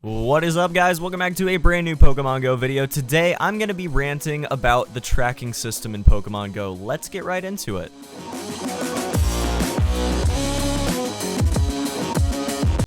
What is up, guys? Welcome back to a brand new Pokemon Go video. Today I'm going to be ranting about the tracking system in Pokemon Go. Let's get right into it.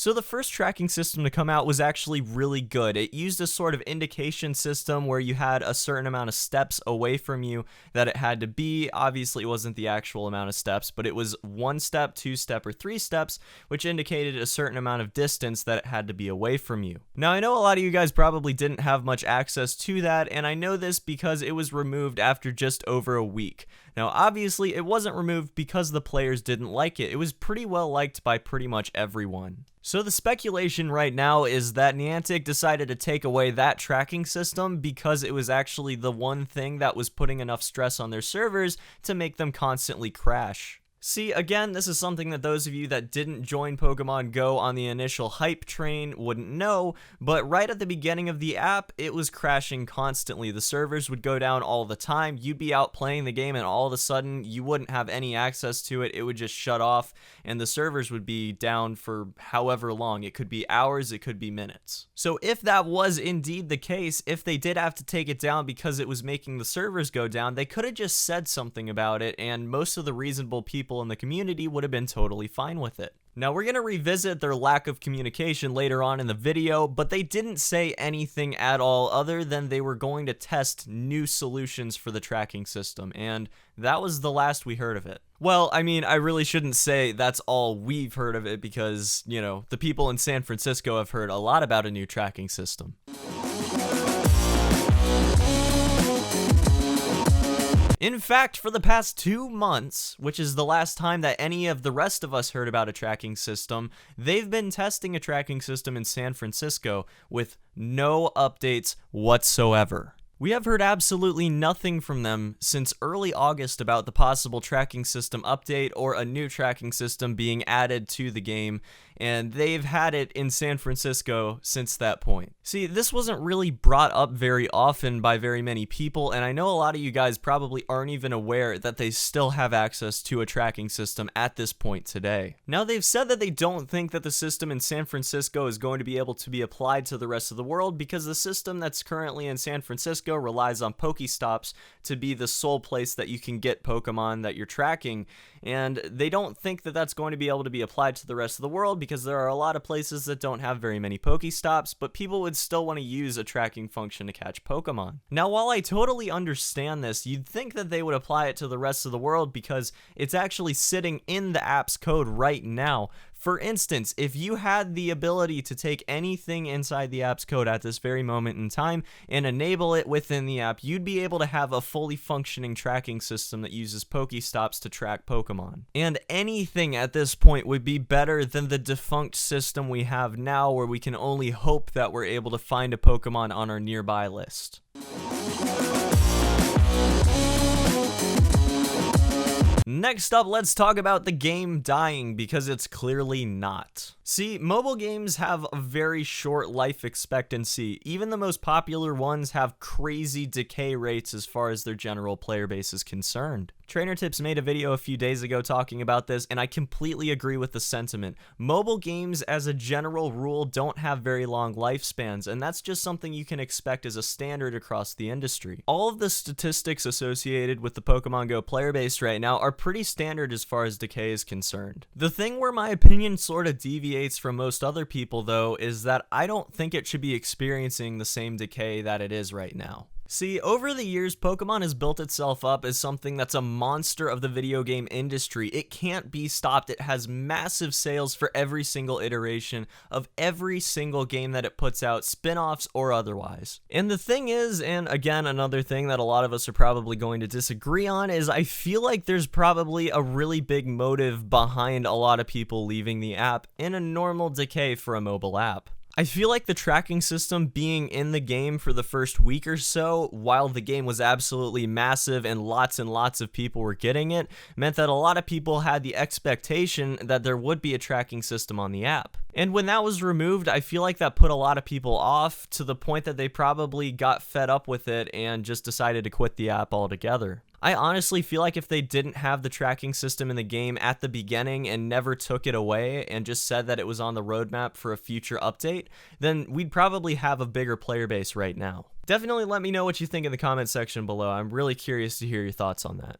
So the first tracking system to come out was actually really good. It used a sort of indication system where you had a certain amount of steps away from you that it had to be. Obviously, it wasn't the actual amount of steps, but it was 1 step, 2 step, or 3 steps, which indicated a certain amount of distance that it had to be away from you. Now, I know a lot of you guys probably didn't have much access to that, and I know this because it was removed after just over a week. Now, obviously, it wasn't removed because the players didn't like it. It was pretty well liked by pretty much everyone. So the speculation right now is that Niantic decided to take away that tracking system because it was actually the one thing that was putting enough stress on their servers to make them constantly crash. See, again, this is something that those of you that didn't join Pokemon Go on the initial hype train wouldn't know, but right at the beginning of the app, it was crashing constantly. The servers would go down all the time. You'd be out playing the game and all of a sudden you wouldn't have any access to it. It would just shut off and the servers would be down for however long. It could be hours, it could be minutes. So if that was indeed the case, if they did have to take it down because it was making the servers go down, they could have just said something about it and most of the reasonable people in the community would have been totally fine with it. Now, we're going to revisit their lack of communication later on in the video, but they didn't say anything at all other than they were going to test new solutions for the tracking system, and that was the last we heard of it. Well, I mean, I really shouldn't say that's all we've heard of it because, you know, the people in San Francisco have heard a lot about a new tracking system. In fact, for the past 2 months, which is the last time that any of the rest of us heard about a tracking system, they've been testing a tracking system in San Francisco with no updates whatsoever. We have heard absolutely nothing from them since early August about the possible tracking system update or a new tracking system being added to the game, and they've had it in San Francisco since that point. See, this wasn't really brought up very often by very many people, and I know a lot of you guys probably aren't even aware that they still have access to a tracking system at this point today. Now, they've said that they don't think that the system in San Francisco is going to be able to be applied to the rest of the world because the system that's currently in San Francisco relies on Pokestops to be the sole place that you can get Pokemon that you're tracking, and they don't think that that's going to be able to be applied to the rest of the world because there are a lot of places that don't have very many Pokestops, but people would still want to use a tracking function to catch Pokemon. Now, while I totally understand this, you'd think that they would apply it to the rest of the world because it's actually sitting in the app's code right now. For instance, if you had the ability to take anything inside the app's code at this very moment in time and enable it within the app, you'd be able to have a fully functioning tracking system that uses Pokestops to track Pokemon. And anything at this point would be better than the defunct system we have now where we can only hope that we're able to find a Pokemon on our nearby list. Next up, let's talk about the game dying, because it's clearly not. See, mobile games have a very short life expectancy. Even the most popular ones have crazy decay rates as far as their general player base is concerned. Trainer Tips made a video a few days ago talking about this, and I completely agree with the sentiment. Mobile games, as a general rule, don't have very long lifespans, and that's just something you can expect as a standard across the industry. All of the statistics associated with the Pokemon Go player base right now are pretty standard as far as decay is concerned. The thing where my opinion sort of deviates from most other people, though, is that I don't think it should be experiencing the same decay that it is right now. See, over the years, Pokemon has built itself up as something that's a monster of the video game industry. It can't be stopped. It has massive sales for every single iteration of every single game that it puts out, spin-offs or otherwise. And the thing is, and again, another thing that a lot of us are probably going to disagree on, is I feel like there's probably a really big motive behind a lot of people leaving the app in a normal decay for a mobile app. I feel like the tracking system being in the game for the first week or so, while the game was absolutely massive and lots of people were getting it, meant that a lot of people had the expectation that there would be a tracking system on the app. And when that was removed, I feel like that put a lot of people off to the point that they probably got fed up with it and just decided to quit the app altogether. I honestly feel like if they didn't have the tracking system in the game at the beginning and never took it away and just said that it was on the roadmap for a future update, then we'd probably have a bigger player base right now. Definitely let me know what you think in the comment section below. I'm really curious to hear your thoughts on that.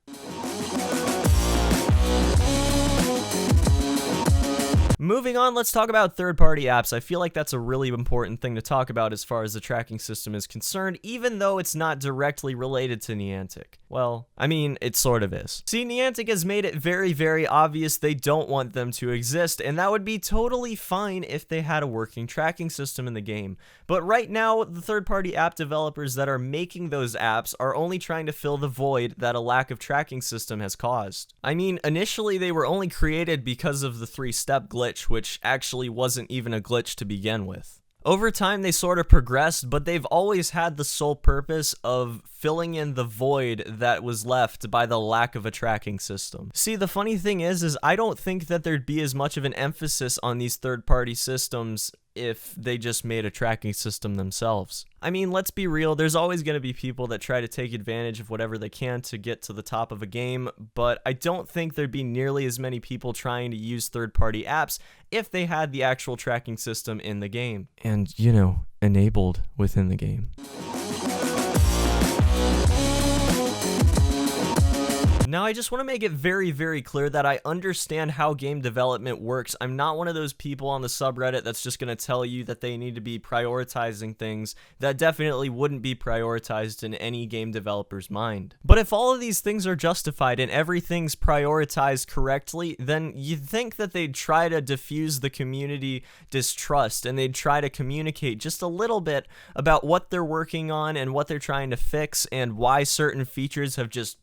Moving on, let's talk about third-party apps. I feel like that's a really important thing to talk about as far as the tracking system is concerned, even though it's not directly related to Niantic. Well, I mean, it sort of is. See, Niantic has made it very, very obvious they don't want them to exist, and that would be totally fine if they had a working tracking system in the game. But right now, the third-party app developers that are making those apps are only trying to fill the void that a lack of tracking system has caused. I mean, initially they were only created because of the 3-step glitch, which actually wasn't even a glitch to begin with. Over time, they sort of progressed, but they've always had the sole purpose of filling in the void that was left by the lack of a tracking system. See, the funny thing is I don't think that there'd be as much of an emphasis on these third-party systems if they just made a tracking system themselves. I mean, let's be real, there's always going to be people that try to take advantage of whatever they can to get to the top of a game, but I don't think there'd be nearly as many people trying to use third-party apps if they had the actual tracking system in the game. And, you know, enabled within the game. Now, I just want to make it very, very clear that I understand how game development works. I'm not one of those people on the subreddit that's just going to tell you that they need to be prioritizing things that definitely wouldn't be prioritized in any game developer's mind. But if all of these things are justified and everything's prioritized correctly, then you'd think that they'd try to diffuse the community distrust and they'd try to communicate just a little bit about what they're working on and what they're trying to fix and why certain features have just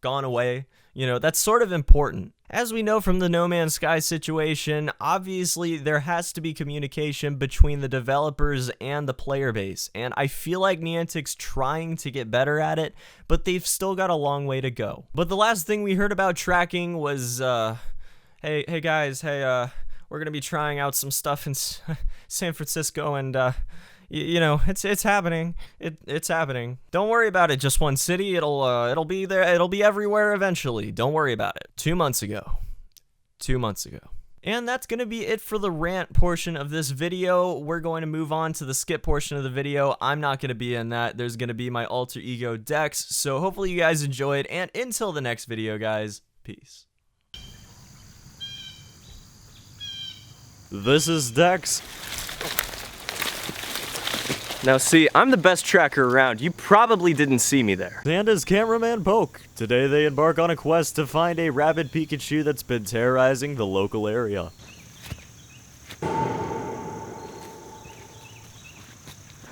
gone away. You know, that's sort of important. As we know from the No Man's Sky situation, obviously there has to be communication between the developers and the player base, and I feel like Niantic's trying to get better at it, but they've still got a long way to go. But the last thing we heard about tracking was, hey guys, we're gonna be trying out some stuff in San Francisco, and you know, it's happening. It's happening. Don't worry about it. Just one city. It'll be there. It'll be everywhere eventually. Don't worry about it. 2 months ago. And that's going to be it for the rant portion of this video. We're going to move on to the skip portion of the video. I'm not going to be in that. There's going to be my alter ego Dex. So hopefully you guys enjoyed. And until the next video, guys, peace. This is Dex. Now see, I'm the best tracker around. You probably didn't see me there. And as cameraman Poke. Today they embark on a quest to find a rabid Pikachu that's been terrorizing the local area.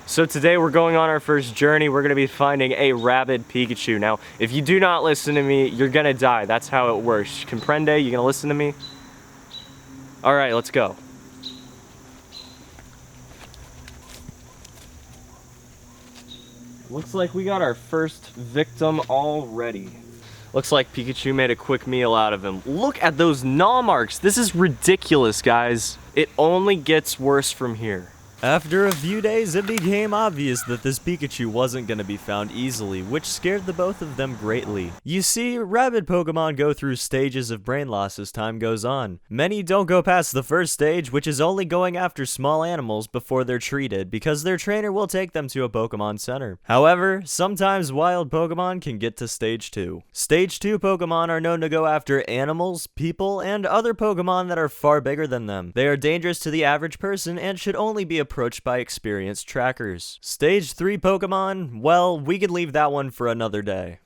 So today we're going on our first journey. We're gonna be finding a rabid Pikachu. Now, if you do not listen to me, you're gonna die. That's how it works. Comprende? You gonna listen to me? All right, let's go. Looks like we got our first victim already. Looks like Pikachu made a quick meal out of him. Look at those gnaw marks. This is ridiculous, guys. It only gets worse from here. After a few days, it became obvious that this Pikachu wasn't going to be found easily, which scared the both of them greatly. You see, rabid Pokemon go through stages of brain loss as time goes on. Many don't go past the first stage, which is only going after small animals before they're treated, because their trainer will take them to a Pokemon Center. However, sometimes wild Pokemon can get to stage 2. Stage 2 Pokemon are known to go after animals, people, and other Pokemon that are far bigger than them. They are dangerous to the average person and should only be approached by experienced trackers. Stage 3 Pokemon, well, we could leave that one for another day.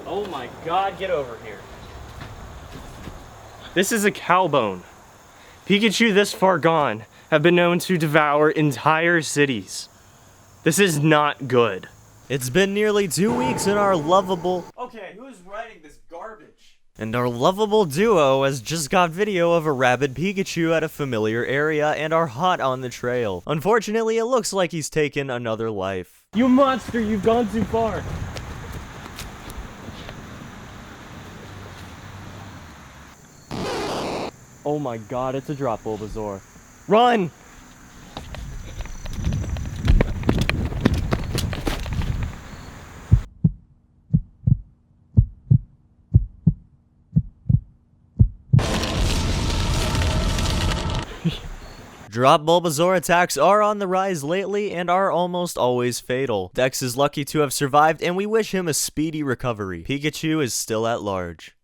Oh my god, get over here. This is a cowbone. Pikachu this far gone have been known to devour entire cities. This is not good. It's been nearly 2 weeks and our lovable... Okay, who's writing this garbage? And our lovable duo has just got video of a rabid Pikachu at a familiar area and are hot on the trail. Unfortunately, it looks like he's taken another life. You monster, you've gone too far. Oh my god, it's a drop Bulbasaur. Run! Drop Bulbasaur attacks are on the rise lately and are almost always fatal. Dex is lucky to have survived and we wish him a speedy recovery. Pikachu is still at large.